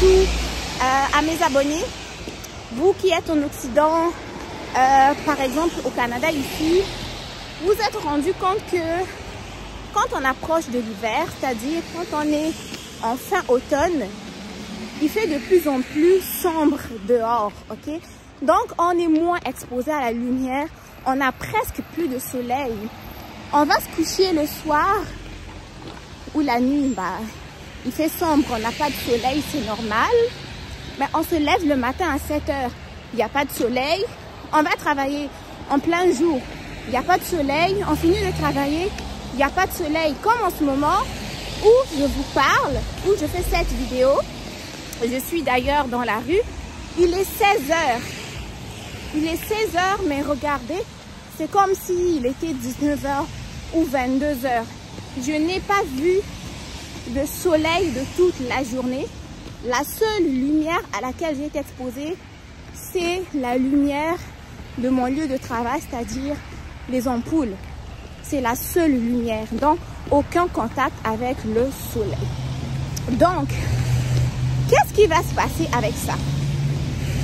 surtout à mes abonnés, vous qui êtes en Occident, par exemple au Canada ici, vous êtes rendu compte que quand on approche de l'hiver, c'est-à-dire quand on est en fin automne, il fait de plus en plus sombre dehors, ok? Donc on est moins exposé à la lumière, on a presque plus de soleil. On va se coucher le soir ou la nuit, il fait sombre, on n'a pas de soleil, c'est normal. Mais on se lève le matin à 7 heures, il n'y a pas de soleil. On va travailler en plein jour, il n'y a pas de soleil. On finit de travailler, il n'y a pas de soleil. Comme en ce moment où je vous parle, où je fais cette vidéo. Je suis d'ailleurs dans la rue. Il est 16 heures. Il est 16 heures, mais regardez, c'est comme s'il était 19 heures ou 22 heures. Je n'ai pas vu de soleil de toute la journée. La seule lumière à laquelle j'ai été exposée, c'est la lumière de mon lieu de travail, c'est-à-dire les ampoules. C'est la seule lumière, donc aucun contact avec le soleil. Donc, qu'est-ce qui va se passer avec ça?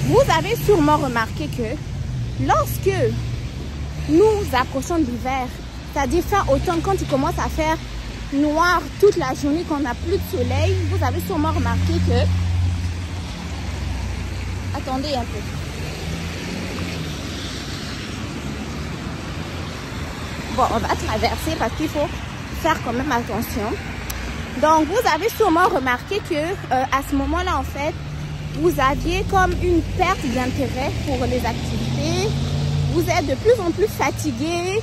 Vous avez sûrement remarqué que lorsque nous approchons de l'hiver, c'est-à-dire fin automne, quand il commence à faire noir toute la journée, qu'on n'a plus de soleil, vous avez sûrement remarqué que... Attendez un peu. Bon, on va traverser parce qu'il faut faire quand même attention. Donc, vous avez sûrement remarqué que à ce moment-là, en fait, vous aviez comme une perte d'intérêt pour les activités. Vous êtes de plus en plus fatigué.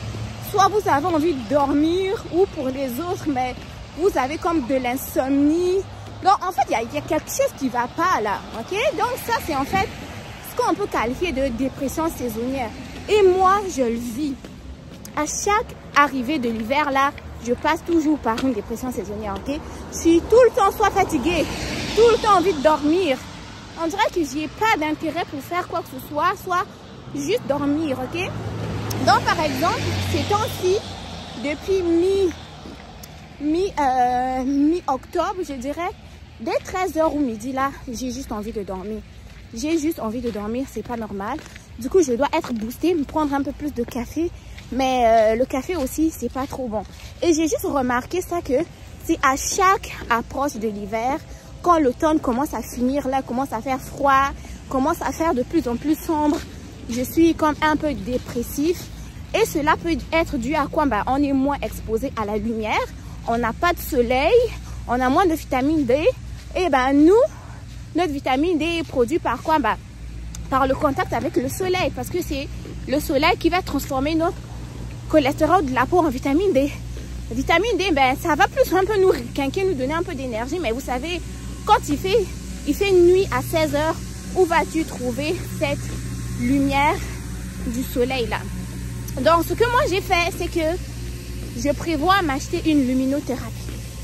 Soit vous avez envie de dormir, ou pour les autres, mais vous avez comme de l'insomnie. Donc, en fait, il y a quelque chose qui ne va pas là, ok? Donc, ça, c'est en fait ce qu'on peut qualifier de dépression saisonnière. Et moi, je le vis. À chaque arrivée de l'hiver, là, je passe toujours par une dépression saisonnière, ok? Je suis tout le temps soit fatiguée, tout le temps envie de dormir. On dirait que j'ai pas d'intérêt pour faire quoi que ce soit juste dormir, ok? Donc, par exemple, ces temps-ci, depuis mi-octobre, je dirais, dès 13 h ou midi, là, j'ai juste envie de dormir. J'ai juste envie de dormir, c'est pas normal. Du coup, je dois être boostée, me prendre un peu plus de café. Mais le café aussi, c'est pas trop bon. Et j'ai juste remarqué ça que c'est à chaque approche de l'hiver, quand l'automne commence à finir, là, commence à faire froid, commence à faire de plus en plus sombre, je suis comme un peu dépressif. Et cela peut être dû à quoi? On est moins exposé à la lumière, on n'a pas de soleil, on a moins de vitamine D. Et nous, notre vitamine D est produite par quoi? Par le contact avec le soleil, parce que c'est le soleil qui va transformer notre cholestérol de la peau en vitamine D. La vitamine D, ça va plus un peu nous requinquer, nous donner un peu d'énergie. Mais vous savez, quand il fait nuit à 16 heures, où vas-tu trouver cette lumière du soleil là? Donc, ce que moi j'ai fait, c'est que je prévois m'acheter une luminothérapie.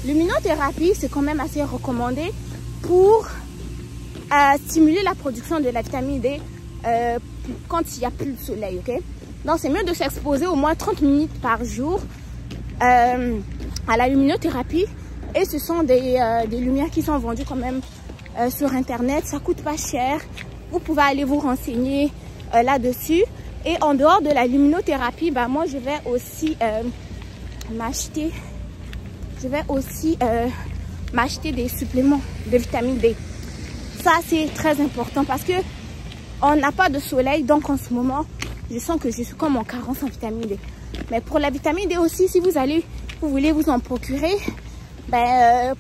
Luminothérapie, c'est quand même assez recommandé pour stimuler la production de la vitamine D quand il n'y a plus de soleil, ok? Donc, c'est mieux de s'exposer au moins 30 minutes par jour à la luminothérapie. Et ce sont des lumières qui sont vendues quand même sur Internet. Ça coûte pas cher. Vous pouvez aller vous renseigner là-dessus. Et en dehors de la luminothérapie, moi, je vais aussi m'acheter des suppléments de vitamine D. Ça, c'est très important parce que on n'a pas de soleil. Donc, en ce moment, je sens que je suis comme en carence en vitamine D. Mais pour la vitamine D aussi, si vous voulez vous en procurer,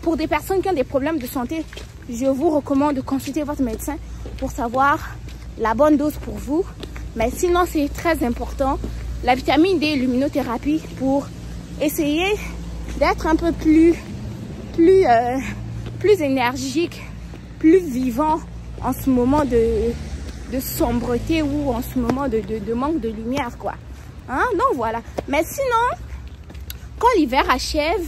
pour des personnes qui ont des problèmes de santé, je vous recommande de consulter votre médecin pour savoir la bonne dose pour vous. Mais sinon, c'est très important, la vitamine D et luminothérapie pour essayer d'être un peu plus énergique, plus vivant en ce moment de sombreté ou en ce moment de manque de lumière, quoi. Hein? Donc voilà. Mais sinon, quand l'hiver achève,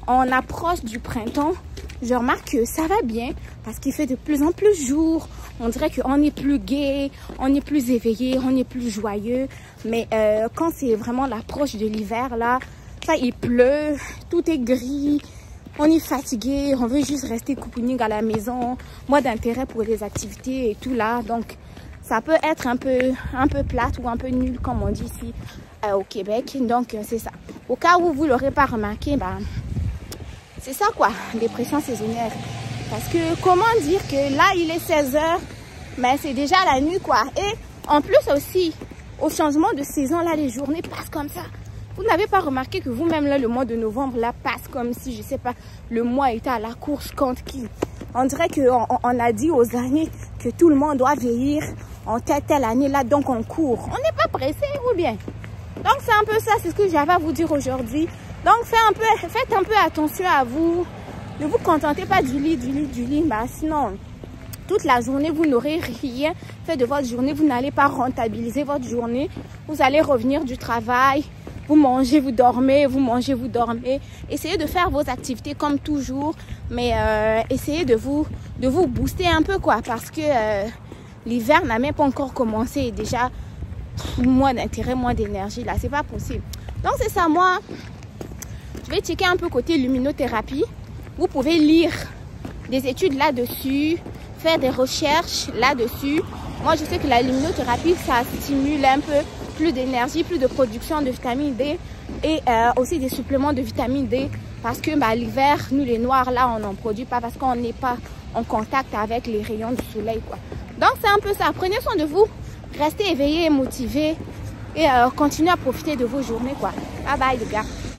on approche du printemps, je remarque que ça va bien parce qu'il fait de plus en plus jour. On dirait qu'on est plus gai, on est plus éveillé, on est plus joyeux. Mais quand c'est vraiment l'approche de l'hiver, là, ça, il pleut, tout est gris. on est fatigué, on veut juste rester cocooning à la maison, moins d'intérêt pour les activités et tout là. Donc, ça peut être un peu plate ou un peu nul, comme on dit ici au Québec. Donc, c'est ça. Au cas où vous l'aurez pas remarqué, ben, c'est ça quoi, dépression saisonnière. Parce que comment dire que là, il est 16 h, mais c'est déjà la nuit quoi. Et en plus aussi, au changement de saison, là, les journées passent comme ça. Vous n'avez pas remarqué que vous-même, là, le mois de novembre, là, passe comme si, je sais pas, le mois était à la course contre qui. On dirait qu'on a dit aux années que tout le monde doit vieillir en telle année, là, donc on court. On n'est pas pressé, ou bien? Donc, c'est un peu ça, c'est ce que j'avais à vous dire aujourd'hui. Donc, faites un peu attention à vous. Ne vous contentez pas du lit. Bah, sinon, toute la journée, vous n'aurez rien fait de votre journée. Vous n'allez pas rentabiliser votre journée. Vous allez revenir du travail. Vous mangez, vous dormez, vous mangez, vous dormez. Essayez de faire vos activités comme toujours. Mais essayez de vous booster un peu, quoi. Parce que l'hiver n'a même pas encore commencé. Et déjà, moins d'intérêt, moins d'énergie. Là, c'est pas possible. Donc, c'est ça, moi. Je vais checker un peu côté luminothérapie. Vous pouvez lire des études là-dessus, faire des recherches là-dessus. Moi, je sais que la luminothérapie, ça stimule un peu plus d'énergie, plus de production de vitamine D et aussi des suppléments de vitamine D. Parce que bah, l'hiver, nous les noirs, là, on n'en produit pas parce qu'on n'est pas en contact avec les rayons du soleil, quoi. Donc, c'est un peu ça. Prenez soin de vous, restez éveillés et motivés et continuez à profiter de vos journées, quoi. Bye bye, les gars.